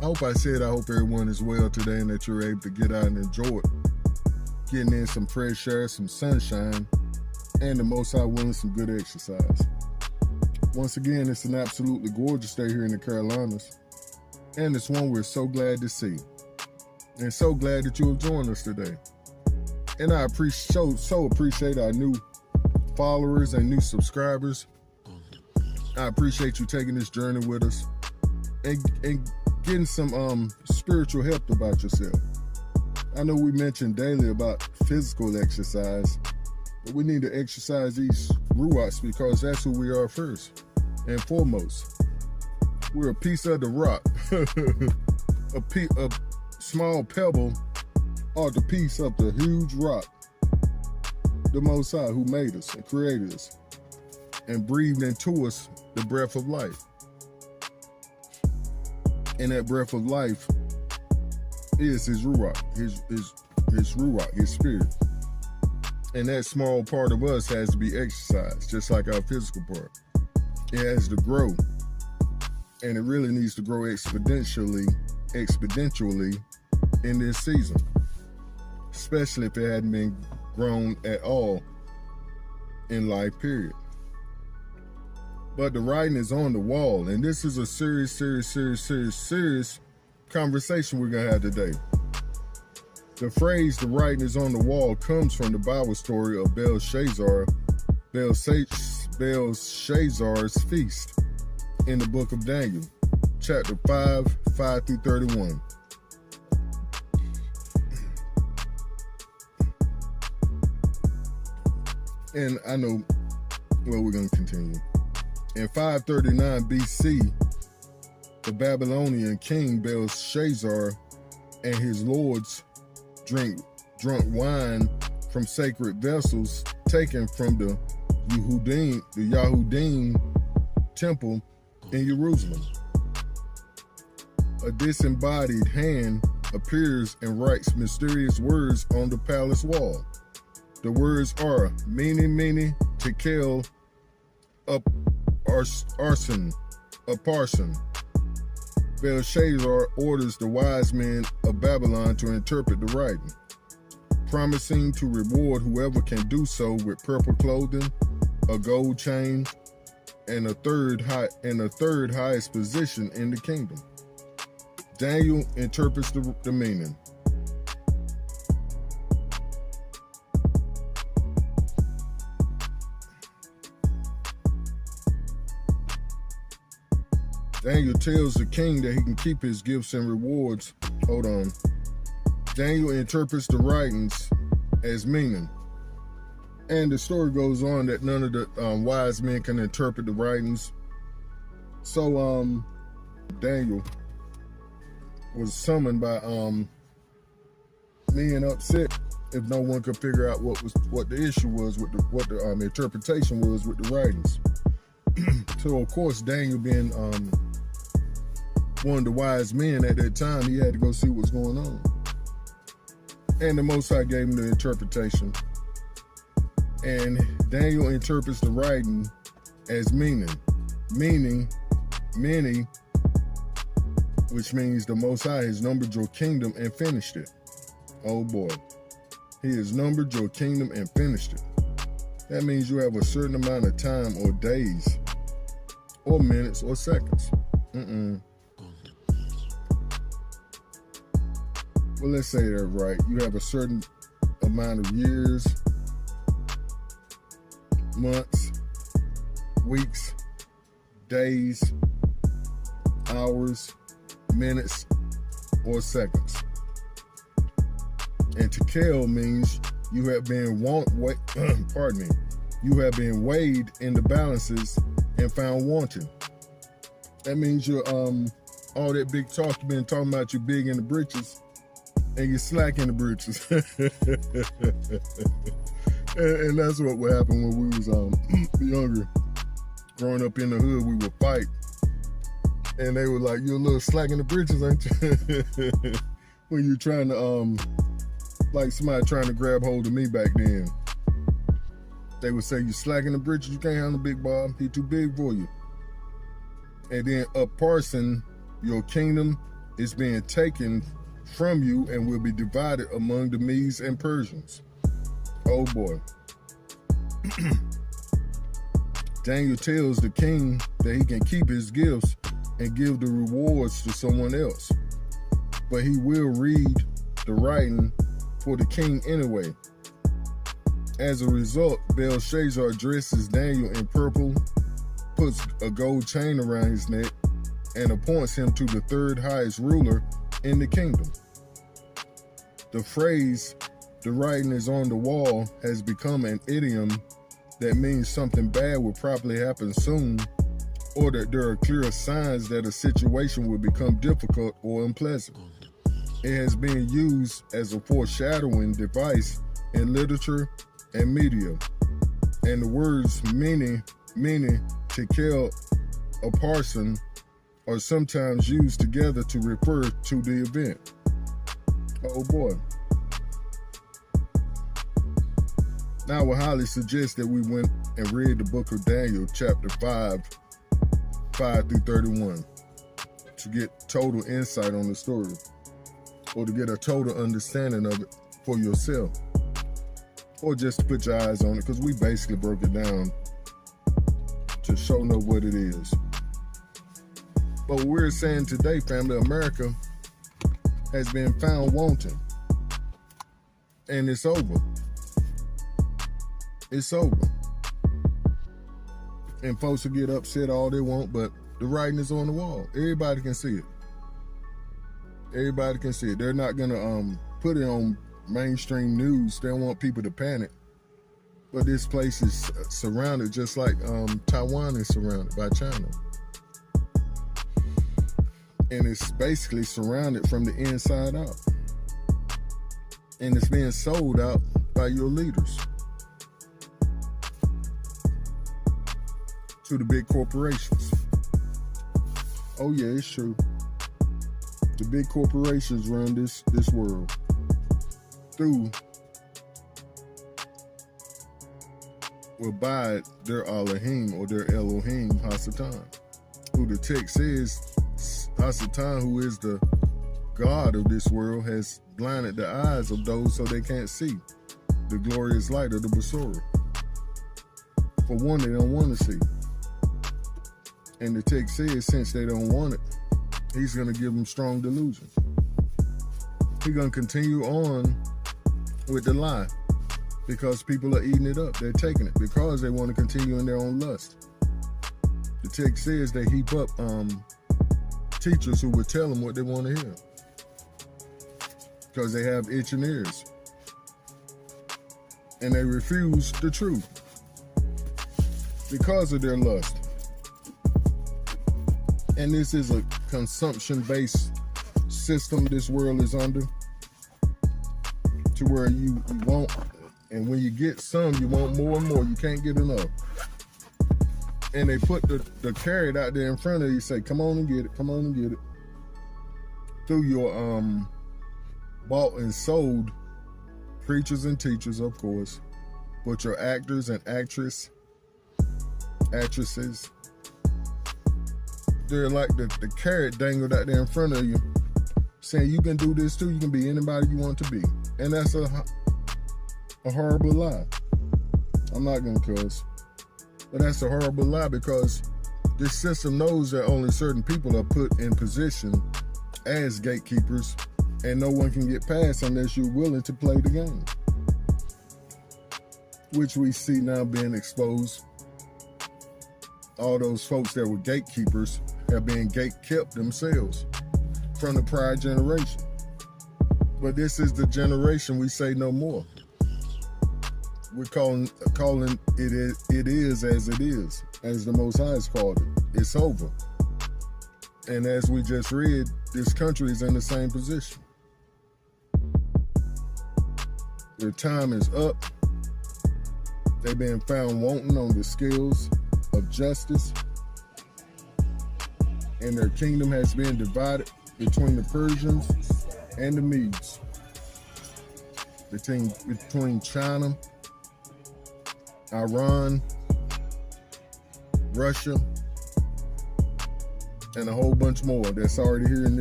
I hope everyone is well today and that you're able to get out and enjoy it. Getting in some fresh air, some sunshine, and the most High willing, some good exercise. Once again, it's an absolutely gorgeous day here in the Carolinas, and it's one we're so glad to see. And so glad that you have joined us today. And I appreciate our new followers and new subscribers. I appreciate you taking this journey with us and getting some spiritual help about yourself. I know we mentioned daily about physical exercise, but we need to exercise these ruachs because that's who we are first and foremost. We're a piece of the rock, a small pebble or the piece of the huge rock, the Most High who made us and created us and breathed into us the breath of life. And that breath of life is his ruach, his ruach, his spirit. And that small part of us has to be exercised, just like our physical part. It has to grow. And it really needs to grow exponentially in this season, especially if it hadn't been grown at all in life, period. But the writing is on the wall, and this is a serious conversation we're gonna have today. The phrase "the writing is on the wall" comes from the Bible story of Belshazzar's feast in the book of Daniel, chapter 5 through 31. And I know, well, we're going to continue. In 539 BC, the Babylonian king Belshazzar and his lords drunk wine from sacred vessels taken from the Yahudim temple in Jerusalem. A disembodied hand appears and writes mysterious words on the palace wall. The words are Mene, Tekel, Upharsin. Belshazzar orders the wise men of Babylon to interpret the writing, promising to reward whoever can do so with purple clothing, a gold chain, and a third highest position in the kingdom. Daniel interprets the meaning. Daniel tells the king that he can keep his gifts and rewards. Hold on. Daniel interprets the writings as meaning. And the story goes on that none of the wise men can interpret the writings. So Daniel was summoned by men upset if no one could figure out what the issue was with what the interpretation was with the writings. So of course, Daniel being one of the wise men at that time, he had to go see what's going on. And the Most High gave him the interpretation. And Daniel interprets the writing as meaning many, which means the Most High has numbered your kingdom and finished it. Oh boy. He has numbered your kingdom and finished it. That means you have a certain amount of time or days or minutes or seconds. Well, let's say that right. You have a certain amount of years, months, weeks, days, hours, minutes, or seconds. And Tekel means you have been you have been weighed in the balances and found wanting. That means you're all that big talk you've been talking about, you big in the britches, and you're slack in the britches. and that's what would happen when we was younger. Growing up in the hood, we would fight. And they were like, "You're a little slack in the britches, ain't you?" When you're trying to like somebody trying to grab hold of me back then. They would say, "You slack in the britches, you can't handle Big Bob, he too big for you." And then Upharsin, your kingdom is being taken from you and will be divided among the Medes and Persians. Oh boy. Daniel tells the king that he can keep his gifts and give the rewards to someone else, but he will read the writing for the king anyway. As a result, Belshazzar dresses Daniel in purple, puts a gold chain around his neck, and appoints him to the third highest ruler in the kingdom. The phrase, "the writing is on the wall," has become an idiom that means something bad will probably happen soon, or that there are clear signs that a situation will become difficult or unpleasant. It has been used as a foreshadowing device in literature and media, and the words meaning to kill a person are sometimes used together to refer to the event. Oh boy. Now I would highly suggest that we went and read the book of Daniel, chapter 5 through 31, to get total insight on the story, or to get a total understanding of it for yourself, or just to put your eyes on it, because we basically broke it down to show what it is. But what we're saying today, family, America has been found wanting, and it's over. It's over. And folks will get upset all they want, but the writing is on the wall. Everybody can see it. Everybody can see it. They're not gonna put it on mainstream news. They don't want people to panic. But this place is surrounded just like Taiwan is surrounded by China. And it's basically surrounded from the inside out. And it's being sold out by your leaders to the big corporations. Oh yeah, it's true. The big corporations run this world through will buy their Elohim or their Elohim Hasatan, who the text says Hasatan, who is the God of this world, has blinded the eyes of those so they can't see the glorious light of the Besorah. For one, they don't want to see. And the text says, since they don't want it, he's going to give them strong delusion. He's going to continue on with the lie because people are eating it up. They're taking it because they want to continue in their own lust. The text says they heap up teachers who would tell them what they want to hear because they have itching ears. And they refuse the truth because of their lust. And this is a consumption-based system this world is under, to where you want, and when you get some, you want more and more. You can't get enough. And they put the carrot out there in front of you, say, come on and get it, come on and get it. Through your bought and sold preachers and teachers, of course, but your actors and actresses, they're like the carrot dangled out there in front of you, saying you can do this too, you can be anybody you want to be. And that's a horrible lie. I'm not gonna cuss, but that's a horrible lie, because this system knows that only certain people are put in position as gatekeepers, and no one can get past unless you're willing to play the game, which we see now being exposed. All those folks that were gatekeepers have been gate-kept themselves from the prior generation. But this is the generation we say no more. We're calling it is as it is, as the Most High has called it. It's over. And as we just read, this country is in the same position. Their time is up. They've been found wanting on the scales of justice, and their kingdom has been divided between the Persians and the Medes, between China, Iran, Russia, and a whole bunch more that's already here in this